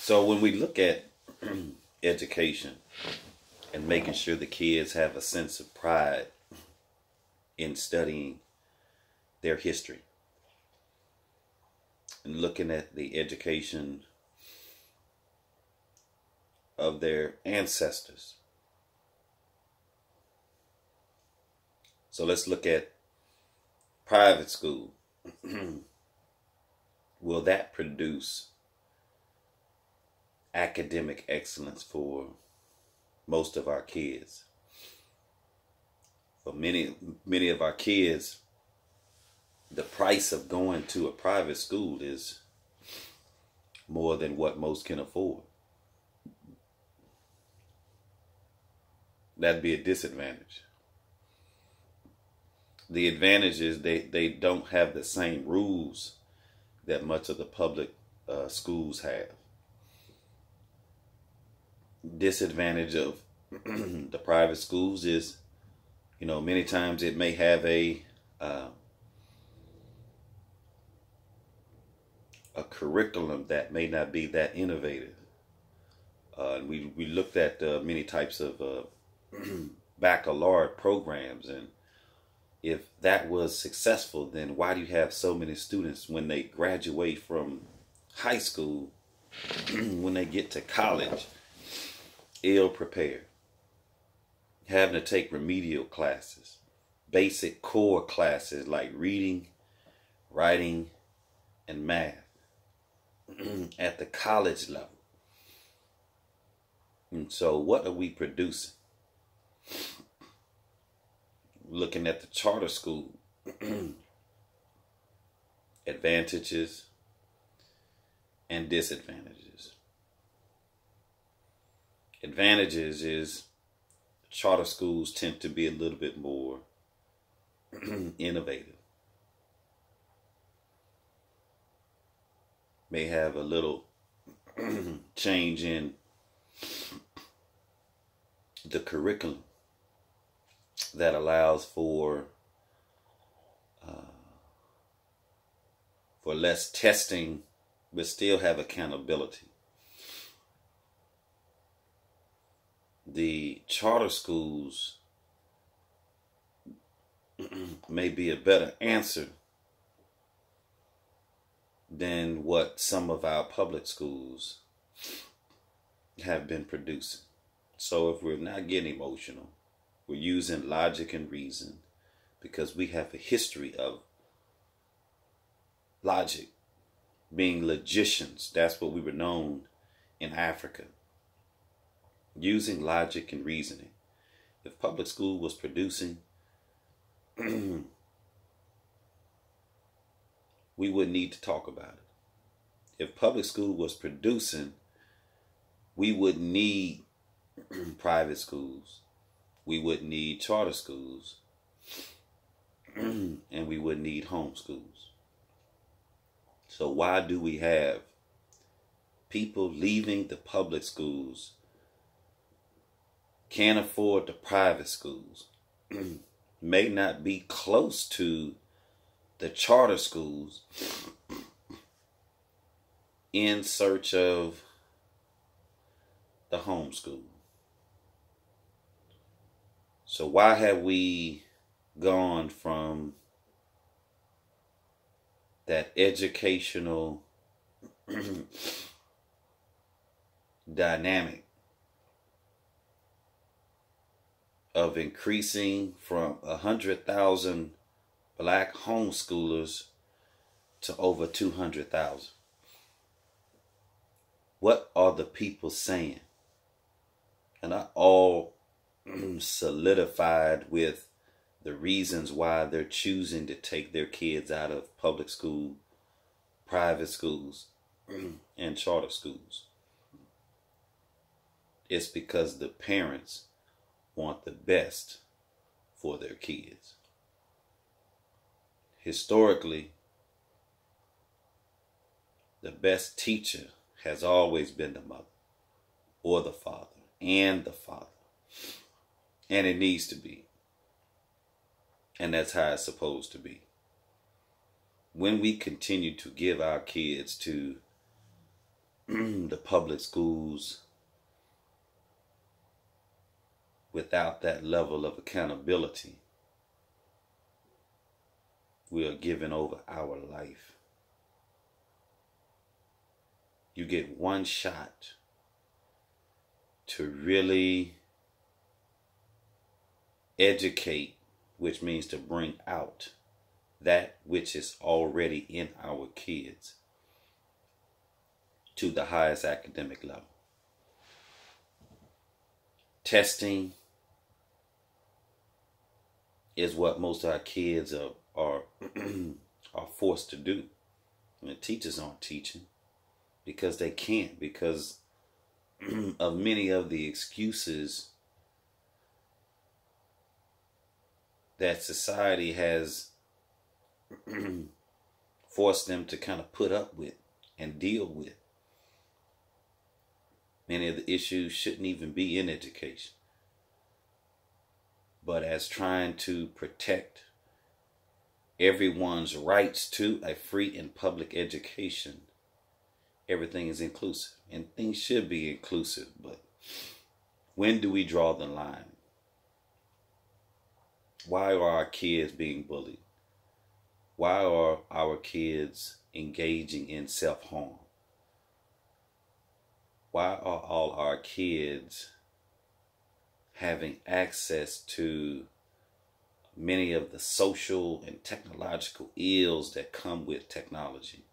So when we look at education and making sure the kids have a sense of pride in studying their history and looking at the education of their ancestors. So let's look at private school. Will that produce academic excellence for most of our kids? For many of our kids, the price of going to a private school is more than what most can afford. That'd be a disadvantage. The advantage is they don't have the same rules that much of the public schools have. Disadvantage of the private schools is, many times it may have a curriculum that may not be that innovative. We looked at many types of baccalaureate programs, and if that was successful, then why do you have so many students when they graduate from high school, when they get to college, ill prepared, having to take remedial classes, basic core classes like reading, writing, and math at the college level? And so what are we producing? Looking at the charter school, advantages and disadvantages. Advantages is charter schools tend to be a little bit more innovative. May have a little change in the curriculum that allows for less testing, but still have accountability. The charter schools may be a better answer than what some of our public schools have been producing. So if we're not getting emotional, we're using logic and reason, because we have a history of logic, being logicians. That's what we were known in Africa, using logic and reasoning. If public school was producing, we wouldn't need to talk about it. If public school was producing, we wouldn't need private schools. We wouldn't need charter schools. And we wouldn't need homeschools. So why do we have people leaving the public schools, can't afford the private schools, may not be close to the charter schools, in search of the homeschool? So why have we gone from that educational dynamic of increasing from 100,000 black homeschoolers to over 200,000? What are the people saying? And not all solidified with the reasons why they're choosing to take their kids out of public school, private schools, and charter schools. It's because the parents want the best for their kids. Historically, the best teacher has always been the mother or the father, and the father. And it needs to be. And that's how it's supposed to be. When we continue to give our kids to the public schools without that level of accountability, we are giving over our life. You get one shot to really educate, which means to bring out that which is already in our kids to the highest academic level. Testing is what most of our kids are forced to do. And the teachers aren't teaching because they can't, because of many of the excuses that society has forced them to kind of put up with and deal with. Many of the issues shouldn't even be in education. But as trying to protect everyone's rights to a free and public education, everything is inclusive. And things should be inclusive, but when do we draw the line? Why are our kids being bullied? Why are our kids engaging in self-harm? Why are all our kids having access to many of the social and technological ills that come with technology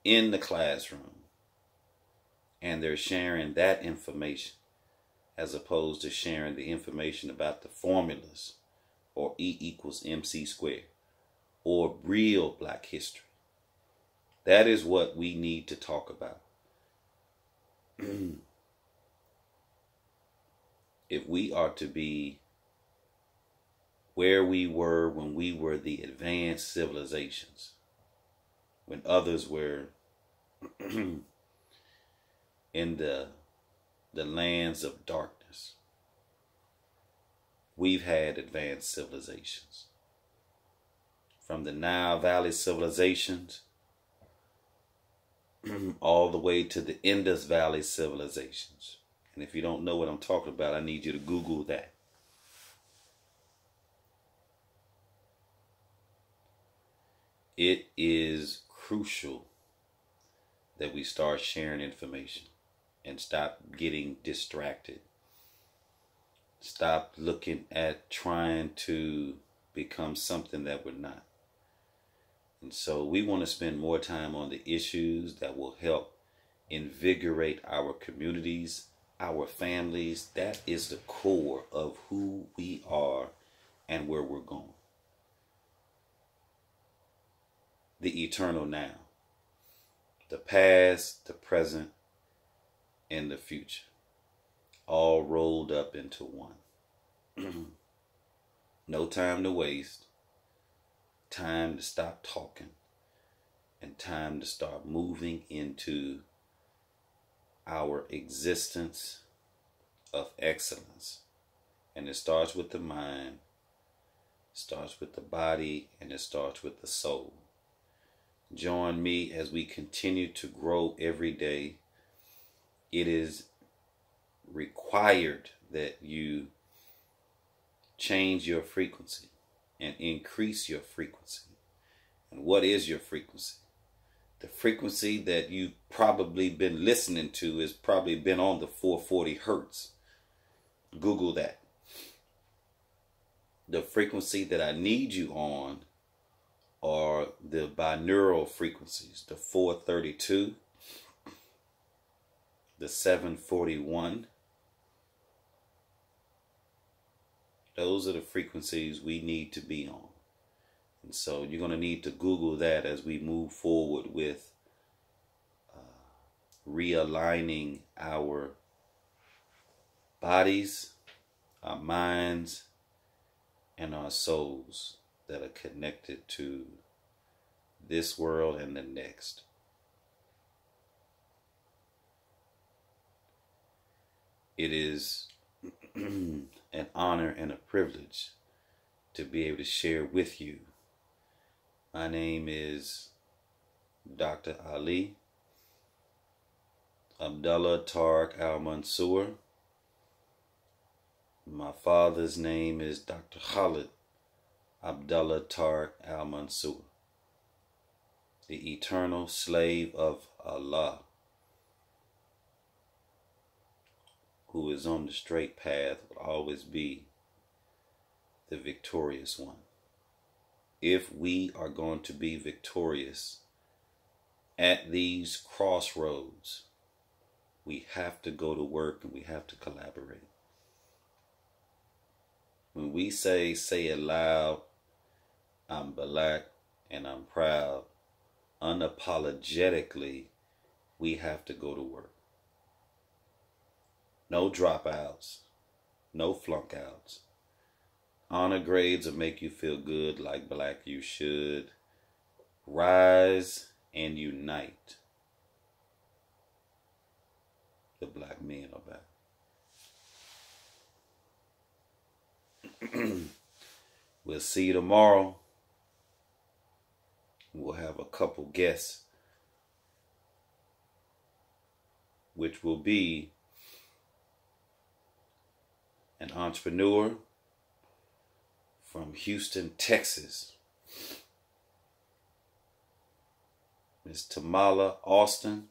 in the classroom? And they're sharing that information as opposed to sharing the information about the formulas or E equals MC squared or real Black history. That is what we need to talk about. If we are to be where we were when we were the advanced civilizations, when others were in the lands of darkness, we've had advanced civilizations. From the Nile Valley civilizations all the way to the Indus Valley civilizations. And if you don't know what I'm talking about, I need you to Google that. It is crucial that we start sharing information and stop getting distracted. Stop looking at trying to become something that we're not. And so we want to spend more time on the issues that will help invigorate our communities, our families. That is the core of who we are and where we're going. The eternal now. The past, the present, and the future. All rolled up into one. No time to waste. Time to stop talking. And time to start moving into our existence of excellence. And it starts with the mind, starts with the body, and it starts with the soul. Join me as we continue to grow every day. It is required that you change your frequency and increase your frequency. And what is your frequency? The frequency that you've probably been listening to has probably been on the 440 hertz. Google that. The frequency that I need you on are the binaural frequencies, the 432, the 741. Those are the frequencies we need to be on. And so you're going to need to Google that as we move forward with realigning our bodies, our minds, and our souls that are connected to this world and the next. It is an honor and a privilege to be able to share with you. My name is Dr. Ali, Abdullah Tariq AlMansour. My father's name is Dr. Khalid Abdullah Tariq AlMansour, the eternal slave of Allah, who is on the straight path, will always be the victorious one. If we are going to be victorious at these crossroads, we have to go to work and we have to collaborate. When we say it loud, I'm black and I'm proud, unapologetically, we have to go to work. No dropouts, no flunk outs. Honor grades will make you feel good like black you should. Rise and unite. The black men are back. We'll see you tomorrow. We'll have a couple guests, which will be an entrepreneur from Houston, Texas, Miss Tamala Austin.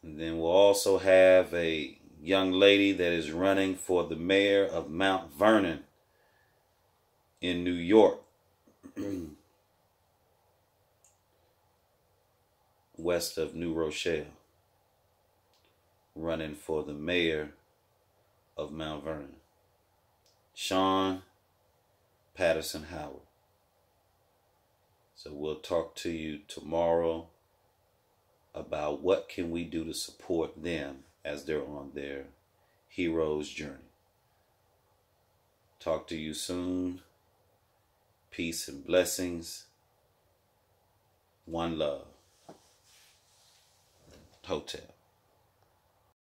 And then we'll also have a young lady that is running for the mayor of Mount Vernon in New York, west of New Rochelle, running for the mayor of Mount Vernon. Sean Patterson Howard. So we'll talk to you tomorrow about what can we do to support them as they're on their hero's journey. Talk to you soon. Peace and blessings. One love. Hotel.